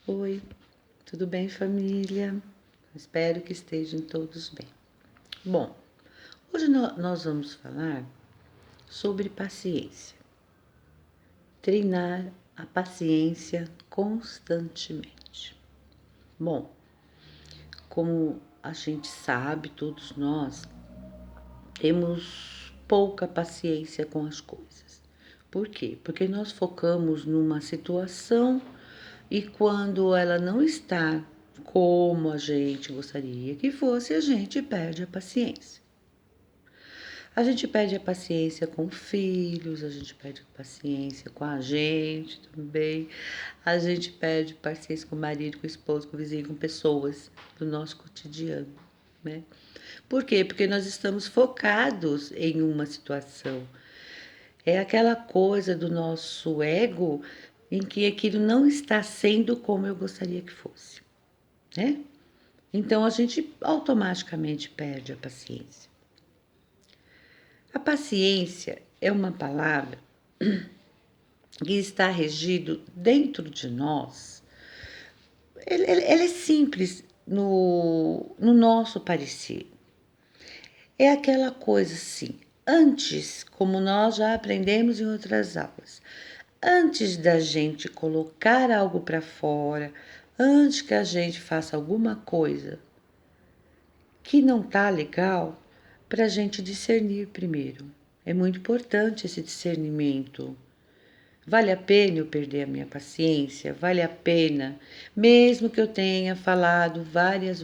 Oi, tudo bem, família? Espero que estejam todos bem. Bom, hoje nós vamos falar sobre paciência. Treinar a paciência constantemente. Bom, como a gente sabe, todos nós temos pouca paciência com as coisas. Por quê? Porque nós focamos numa situação e quando ela não está como a gente gostaria que fosse, a gente perde a paciência. A gente perde a paciência com filhos, a gente perde a paciência com a gente também, a gente perde paciência com o marido, com o esposo, com o vizinho, com pessoas do nosso cotidiano, né? Por quê? Porque nós estamos focados em uma situação. É aquela coisa do nosso ego em que aquilo não está sendo como eu gostaria que fosse, né? Então a gente automaticamente perde a paciência. A paciência é uma palavra que está regido dentro de nós. Ela é simples no nosso parecer. É aquela coisa assim, antes, como nós já aprendemos em outras aulas, antes da gente colocar algo para fora, antes que a gente faça alguma coisa que não tá legal, para a gente discernir primeiro. É muito importante esse discernimento. Vale a pena eu perder a minha paciência? Vale a pena, mesmo que eu tenha falado várias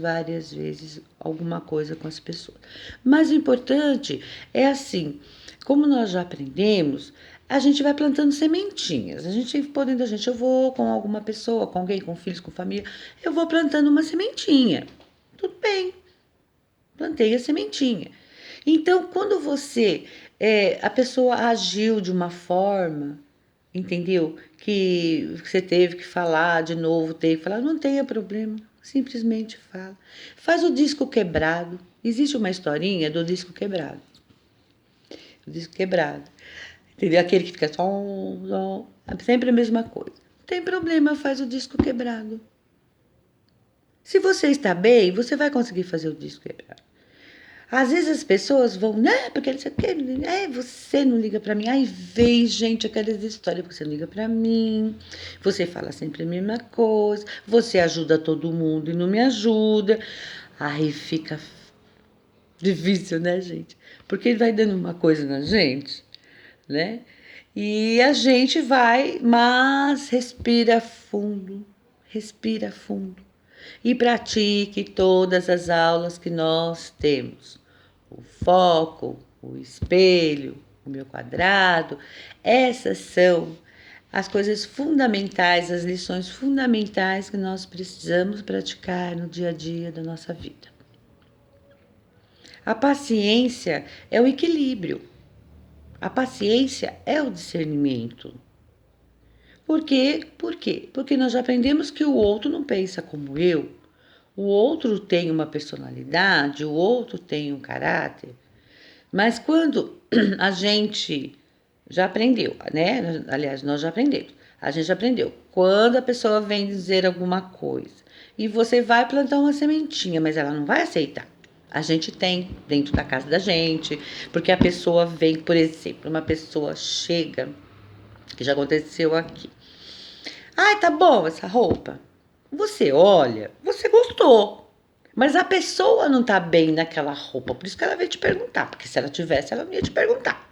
vezes alguma coisa com as pessoas. Mas o importante é assim, como nós já aprendemos, a gente vai plantando sementinhas. A gente podendo eu vou com alguma pessoa, com alguém, com filhos, com família, eu vou plantando uma sementinha. Tudo bem, plantei a sementinha. Então, quando a pessoa agiu de uma forma, entendeu? Que você teve que falar de novo, teve que falar, não tenha problema, simplesmente fala. Faz o disco quebrado. Existe uma historinha do disco quebrado. O disco quebrado. Entendeu? Aquele que fica só, sempre a mesma coisa. Não tem problema, faz o disco quebrado. Se você está bem, você vai conseguir fazer o disco quebrado. Às vezes as pessoas vão, né? Porque você não liga pra mim. Aí vem, gente, aquelas histórias, você não liga pra mim, você fala sempre a mesma coisa, você ajuda todo mundo e não me ajuda. Aí fica difícil, né, gente? Porque vai dando uma coisa na gente, né? E a gente vai, mas respira fundo e pratique todas as aulas que nós temos. O foco, o espelho, o meu quadrado, essas são as coisas fundamentais, as lições fundamentais que nós precisamos praticar no dia a dia da nossa vida. A paciência é o equilíbrio. A paciência é o discernimento. Por quê? Por quê? Porque nós já aprendemos que o outro não pensa como eu. O outro tem uma personalidade, o outro tem um caráter. Mas quando a gente já aprendeu, né? Aliás, nós já aprendemos. A gente já aprendeu. Quando a pessoa vem dizer alguma coisa e você vai plantar uma sementinha, mas ela não vai aceitar. A gente tem dentro da casa da gente, porque a pessoa vem, por exemplo, uma pessoa chega, que já aconteceu aqui. Ai, tá boa essa roupa. Você olha, você gostou. Mas a pessoa não tá bem naquela roupa, por isso que ela veio te perguntar. Porque se ela tivesse, ela não ia te perguntar.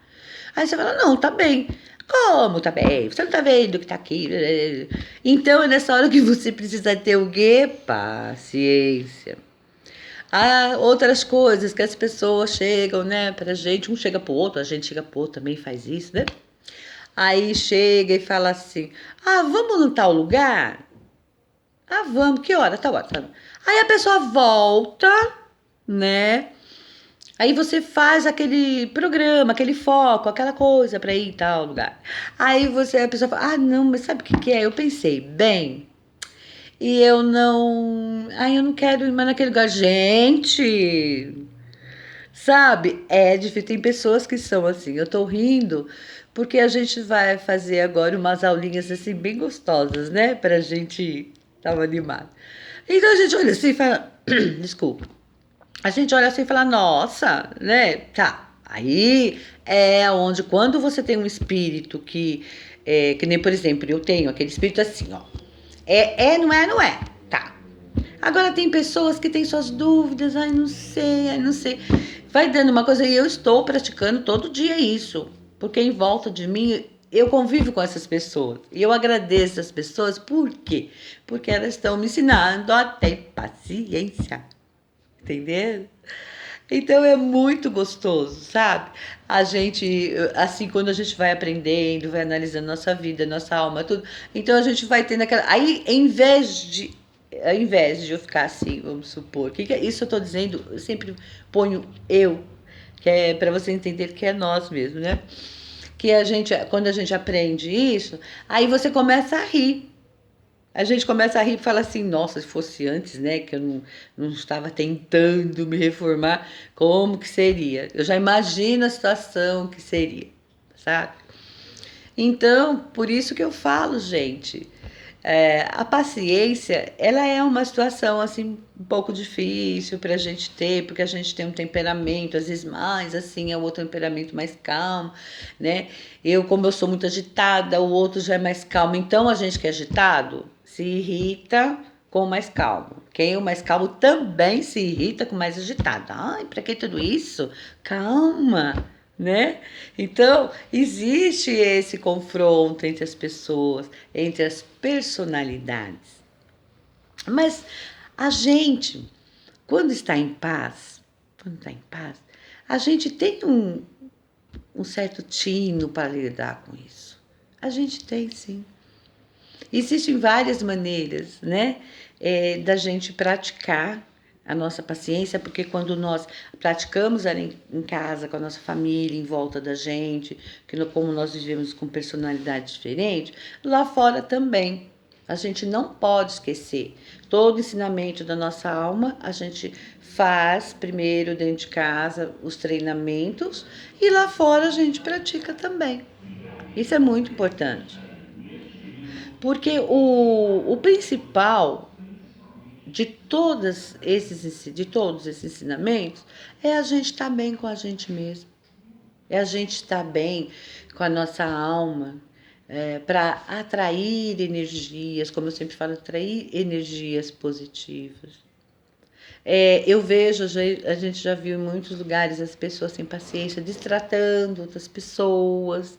Aí você fala, não, tá bem. Como tá bem? Você não tá vendo que tá aqui? Então é nessa hora que você precisa ter o quê? Paciência. Há outras coisas que as pessoas chegam, né, pra gente. Um chega pro outro, a gente chega pro outro, também faz isso, né? Aí chega e fala assim, ah, vamos no tal lugar? Ah, vamos, que hora? Tá hora, tá. Aí a pessoa volta, né? Aí você faz aquele programa, aquele foco, aquela coisa pra ir em tal lugar. Aí a pessoa fala, ah, não, mas sabe o que que é? Eu pensei, bem, e eu não quero ir mais naquele lugar. Gente, sabe? É difícil, tem pessoas que são assim, eu tô rindo, porque a gente vai fazer agora umas aulinhas assim bem gostosas, né? Pra gente Tava animado. Então a gente olha assim e fala, desculpa. A gente olha assim e fala, nossa, né? Tá. Aí é onde, quando você tem um espírito que nem, por exemplo, eu tenho aquele espírito assim, ó. Não é, não é. Tá. Agora tem pessoas que têm suas dúvidas, ai, não sei. Vai dando uma coisa e eu estou praticando todo dia isso. Porque em volta de mim eu convivo com essas pessoas. E eu agradeço as pessoas, por quê? Porque elas estão me ensinando a ter paciência. Entendeu? Então é muito gostoso, sabe? A gente, assim, quando a gente vai aprendendo, vai analisando nossa vida, nossa alma, tudo. Então a gente vai tendo aquela. Aí, ao invés de eu ficar assim, vamos supor, isso eu tô dizendo, eu sempre ponho eu, que é para você entender que é nós mesmo, né? Que a gente, quando a gente aprende isso, aí você começa a rir. A gente começa a rir e fala assim, nossa, se fosse antes, né, que eu não estava tentando me reformar, como que seria? Eu já imagino a situação que seria, sabe? Então, por isso que eu falo, gente, a paciência, ela é uma situação, assim, um pouco difícil para a gente ter, porque a gente tem um temperamento, às vezes mais, assim, é o outro temperamento mais calmo, né? Como eu sou muito agitada, o outro já é mais calmo. Então, a gente que é agitado se irrita com o mais calmo. Quem é o mais calmo também se irrita com o mais agitado. Ai, para que tudo isso? Calma, né? Então, existe esse confronto entre as pessoas, entre as personalidades. Mas a gente, quando está em paz, a gente tem um certo tino para lidar com isso. A gente tem, sim. Existem várias maneiras, né, da gente praticar a nossa paciência, porque quando nós praticamos ali em casa, com a nossa família, em volta da gente, como nós vivemos com personalidades diferentes, lá fora também. A gente não pode esquecer. Todo ensinamento da nossa alma, a gente faz primeiro dentro de casa os treinamentos e lá fora a gente pratica também. Isso é muito importante. Porque o principal de todos esses ensinamentos é a gente estar bem com a gente mesmo. É a gente estar bem com a nossa alma, para atrair energias, como eu sempre falo, atrair energias positivas. Eu vejo, a gente já viu em muitos lugares as pessoas sem paciência, destratando outras pessoas,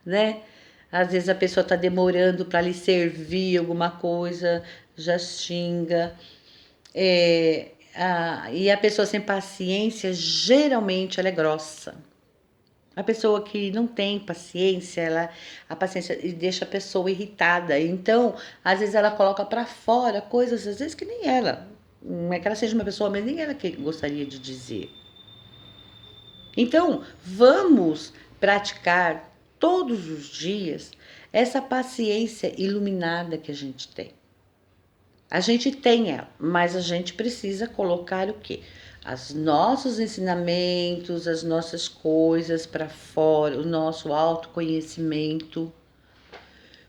né? Às vezes a pessoa está demorando para lhe servir alguma coisa, já xinga. E a pessoa sem paciência, geralmente ela é grossa. A pessoa que não tem paciência, a paciência deixa a pessoa irritada. Então, às vezes ela coloca para fora coisas, às vezes que nem ela. Não é que ela seja uma pessoa, mas nem ela que gostaria de dizer. Então, vamos praticar todos os dias essa paciência iluminada que a gente tem. A gente tem ela, mas a gente precisa colocar o quê? Os nossos ensinamentos, as nossas coisas para fora, o nosso autoconhecimento.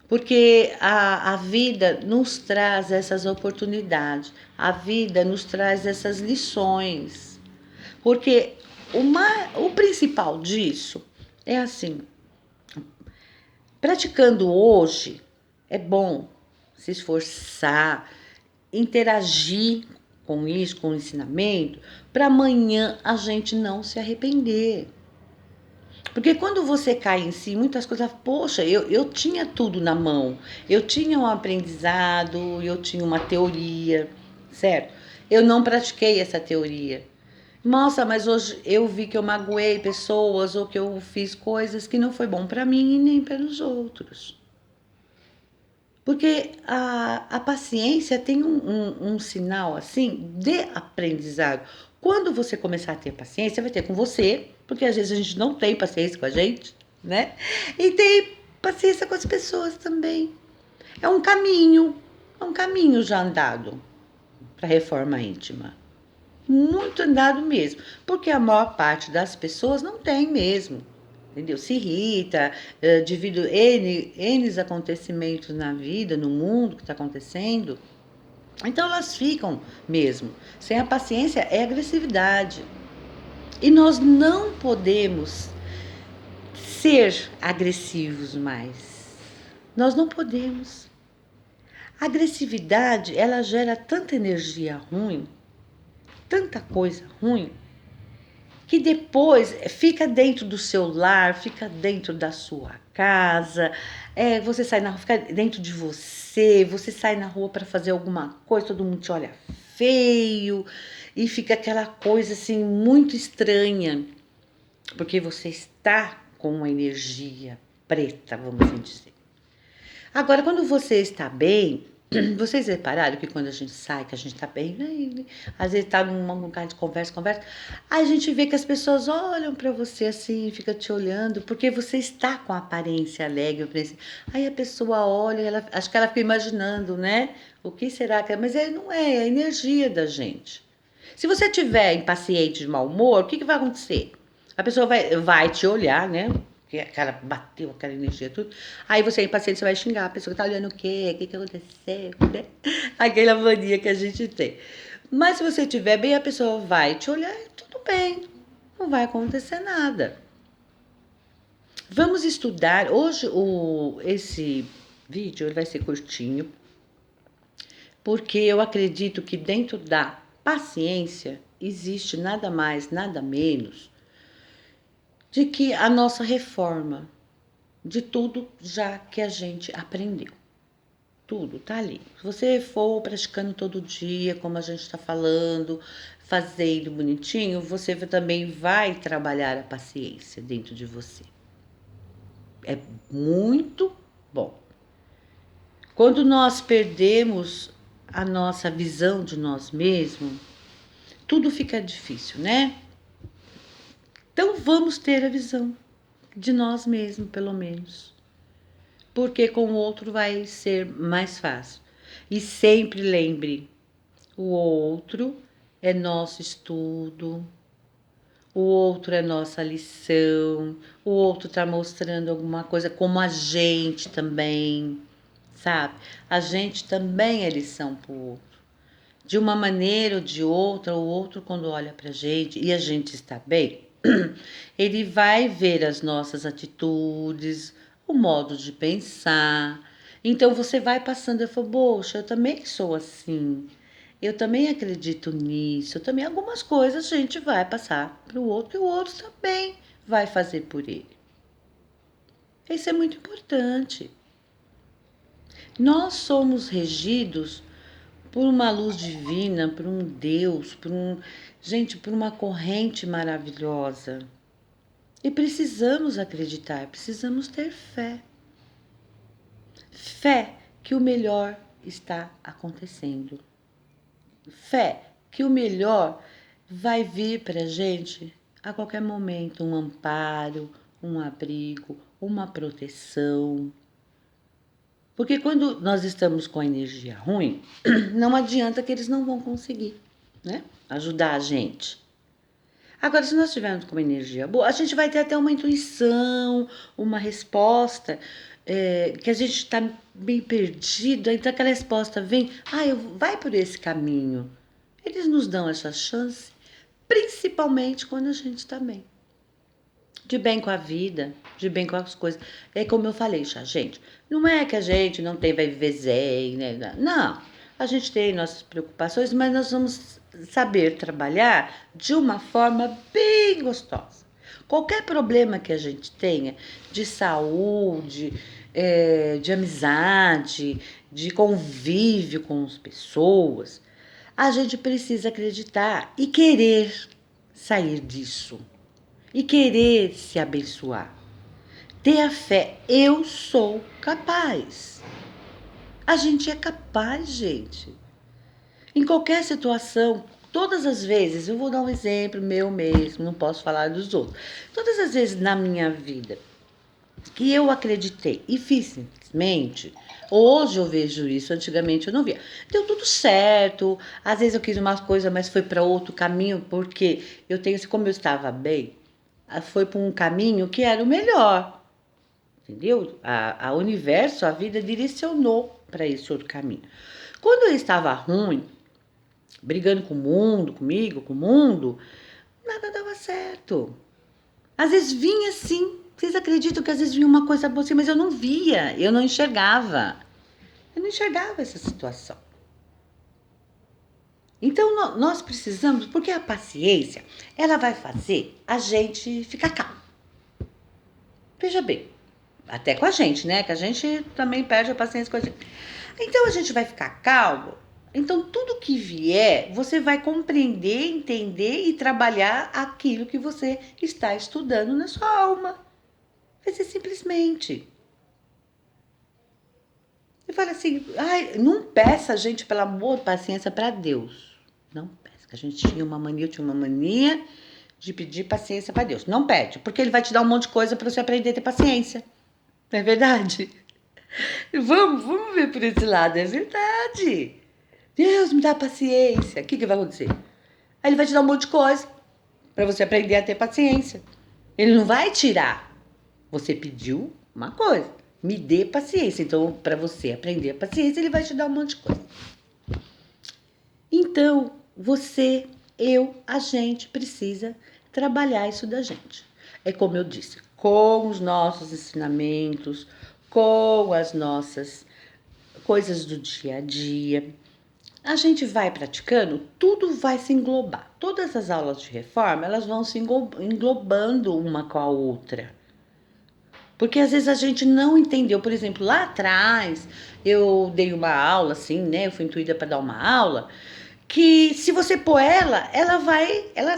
Porque a vida nos traz essas oportunidades, a vida nos traz essas lições. Porque o principal disso é assim: praticando hoje é bom se esforçar, interagir com isso, com o ensinamento, para amanhã a gente não se arrepender. Porque quando você cai em si, muitas coisas, poxa, eu tinha tudo na mão, eu tinha um aprendizado, eu tinha uma teoria, certo? Eu não pratiquei essa teoria. Nossa, mas hoje eu vi que eu magoei pessoas ou que eu fiz coisas que não foi bom para mim e nem para os outros. Porque a paciência tem um sinal assim de aprendizado. Quando você começar a ter paciência, vai ter com você, porque às vezes a gente não tem paciência com a gente, né? E tem paciência com as pessoas também. É um caminho já andado para a reforma íntima. Muito andado mesmo, porque a maior parte das pessoas não tem mesmo. Entendeu? Se irrita, devido a N acontecimentos na vida, no mundo que está acontecendo. Então elas ficam mesmo. Sem a paciência é agressividade. E nós não podemos ser agressivos mais. Nós não podemos. A agressividade, ela gera tanta energia ruim, tanta coisa ruim, que depois fica dentro do seu lar, fica dentro da sua casa, você sai na rua, fica dentro de você, você sai na rua para fazer alguma coisa, todo mundo te olha feio, e fica aquela coisa assim muito estranha, porque você está com uma energia preta, vamos assim dizer. Agora, quando você está bem, vocês repararam que quando a gente sai, que a gente está bem, né, às vezes está num lugar de conversa, aí a gente vê que as pessoas olham para você assim, fica te olhando, porque você está com a aparência alegre. Aí a pessoa olha, acho que ela fica imaginando, né? O que será que é? Mas não é a energia da gente. Se você tiver impaciente, de mau humor, o que vai acontecer? A pessoa vai te olhar, né? Que aquela bateu, aquela energia, tudo. Aí você é impaciente, você vai xingar a pessoa que tá olhando o quê? O que aconteceu? Né? Aquela mania que a gente tem. Mas se você estiver bem, a pessoa vai te olhar e tudo bem. Não vai acontecer nada. Vamos estudar. Hoje esse vídeo ele vai ser curtinho, porque eu acredito que dentro da paciência existe nada mais, nada menos de que a nossa reforma de tudo já que a gente aprendeu. Tudo tá ali. Se você for praticando todo dia, como a gente está falando, fazendo bonitinho, você também vai trabalhar a paciência dentro de você. É muito bom. Quando nós perdemos a nossa visão de nós mesmos, tudo fica difícil, né? Então vamos ter a visão de nós mesmos, pelo menos. Porque com o outro vai ser mais fácil. E sempre lembre, o outro é nosso estudo, o outro é nossa lição, o outro está mostrando alguma coisa, como a gente também, sabe? A gente também é lição para o outro. De uma maneira ou de outra, o outro, quando olha para a gente e a gente está bem, ele vai ver as nossas atitudes, o modo de pensar. Então você vai passando, eu falo, poxa, eu também sou assim. Eu também acredito nisso. Eu também algumas coisas a gente vai passar para o outro e o outro também vai fazer por ele. Isso é muito importante. Nós somos regidos por uma luz divina, por um Deus, por uma corrente maravilhosa. E precisamos acreditar, precisamos ter fé. Fé que o melhor está acontecendo. Fé que o melhor vai vir para a gente a qualquer momento, um amparo, um abrigo, uma proteção. Porque quando nós estamos com a energia ruim, não adianta que eles não vão conseguir, né, ajudar a gente. Agora, se nós tivermos com uma energia boa, a gente vai ter até uma intuição, uma resposta, que a gente está bem perdido, então aquela resposta vem, vai por esse caminho. Eles nos dão essa chance, principalmente quando a gente está bem. De bem com a vida, de bem com as coisas. É como eu falei já, gente, não é que a gente não tem, vai viver zen, né? Não, a gente tem nossas preocupações, mas nós vamos saber trabalhar de uma forma bem gostosa. Qualquer problema que a gente tenha de saúde, de amizade, de convívio com as pessoas, a gente precisa acreditar e querer sair disso e querer se abençoar. Ter a fé, eu sou capaz. A gente é capaz, gente. Em qualquer situação, todas as vezes, eu vou dar um exemplo meu mesmo, não posso falar dos outros. Todas as vezes na minha vida que eu acreditei e fiz simplesmente, hoje eu vejo isso, antigamente eu não via. Deu tudo certo, às vezes eu quis uma coisa, mas foi para outro caminho, porque eu tenho, como eu estava bem, foi para um caminho que era o melhor, entendeu? A universo, a vida direcionou para esse outro caminho. Quando eu estava ruim, brigando com o mundo, comigo, com o mundo, nada dava certo. Às vezes vinha assim, vocês acreditam que às vezes vinha uma coisa boa assim, mas eu não via, eu não enxergava. Eu não enxergava essa situação. Então nós precisamos, porque a paciência, ela vai fazer a gente ficar calmo. Veja bem, até com a gente, né? Que a gente também perde a paciência com a gente. Então a gente vai ficar calmo. Então tudo que vier, você vai compreender, entender e trabalhar aquilo que você está estudando na sua alma. Vai ser simplesmente. E fala assim, ai, não peça, gente, pelo amor, paciência para Deus. Não peça. A gente tinha uma mania, eu tinha uma mania de pedir paciência para Deus. Não pede, porque ele vai te dar um monte de coisa para você aprender a ter paciência. Não é verdade? Vamos ver por esse lado, é verdade. Deus me dá paciência. O que vai acontecer? Aí ele vai te dar um monte de coisa para você aprender a ter paciência. Ele não vai tirar. Você pediu uma coisa. Me dê paciência. Então, para você aprender a paciência, ele vai te dar um monte de coisa. Então, você, eu, a gente precisa trabalhar isso da gente. É como eu disse, com os nossos ensinamentos, com as nossas coisas do dia a dia. A gente vai praticando, tudo vai se englobar. Todas as aulas de reforma, elas vão se englobando uma com a outra. Porque às vezes a gente não entendeu. Por exemplo, lá atrás, eu dei uma aula, assim, né? Eu fui intuída para dar uma aula, que se você pôr ela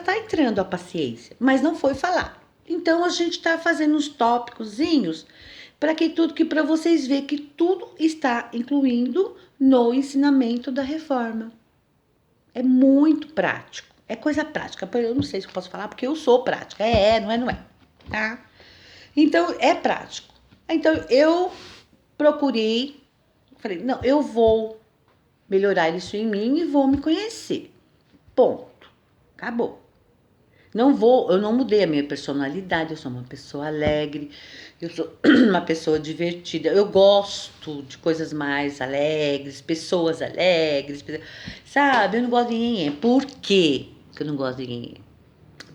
tá entrando a paciência, mas não foi falar. Então a gente está fazendo uns tópicozinhos para vocês verem que tudo está incluindo no ensinamento da reforma. É muito prático. É coisa prática. Eu não sei se eu posso falar porque eu sou prática. Não é, não é. Tá? Então, é prático. Então, eu procurei, falei, não, eu vou melhorar isso em mim e vou me conhecer. Ponto. Acabou. Eu não mudei a minha personalidade, eu sou uma pessoa alegre, eu sou uma pessoa divertida, eu gosto de coisas mais alegres, pessoas alegres, sabe? Eu não gosto de ninguém. Por quê que eu não gosto de ninguém?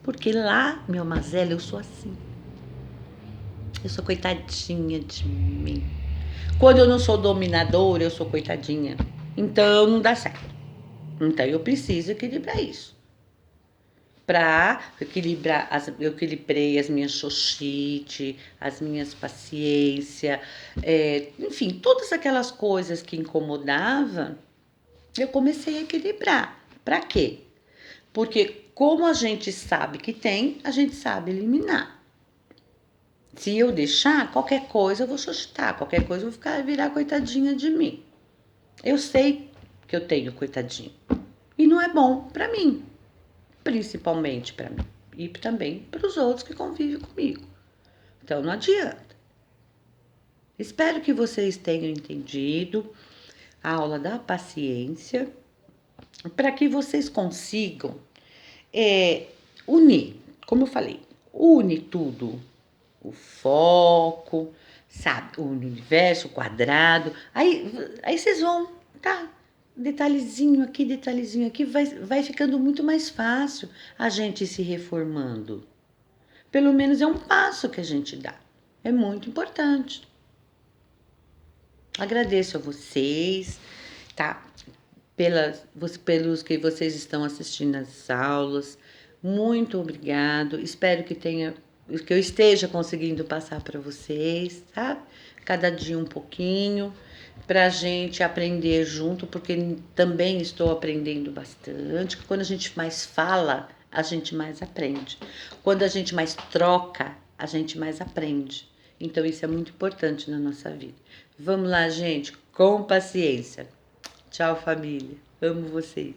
Porque lá, meu mazela, eu sou assim. Eu sou coitadinha de mim. Quando eu não sou dominadora, eu sou coitadinha. Então não dá certo. Então eu preciso equilibrar isso. Para equilibrar, eu equilibrei as minhas xoxite, as minhas paciência, enfim, todas aquelas coisas que incomodavam, eu comecei a equilibrar. Para quê? Porque como a gente sabe que tem, a gente sabe eliminar. Se eu deixar, qualquer coisa eu vou xoxitar, qualquer coisa eu vou virar coitadinha de mim. Eu sei que eu tenho coitadinho. E não é bom para mim. Principalmente para mim e também para os outros que convivem comigo. Então não adianta. Espero que vocês tenham entendido a aula da paciência para que vocês consigam unir, como eu falei, une tudo, o foco, sabe, o universo, o quadrado. Aí vocês vão, tá? Detalhezinho aqui, vai ficando muito mais fácil a gente ir se reformando. Pelo menos é um passo que a gente dá. É muito importante. Agradeço a vocês, tá? Pelos que vocês estão assistindo as aulas. Muito obrigado. Espero que eu esteja conseguindo passar para vocês, tá? Cada dia um pouquinho, para a gente aprender junto, porque também estou aprendendo bastante. Quando a gente mais fala, a gente mais aprende. Quando a gente mais troca, a gente mais aprende. Então, isso é muito importante na nossa vida. Vamos lá, gente, com paciência. Tchau, família. Amo vocês.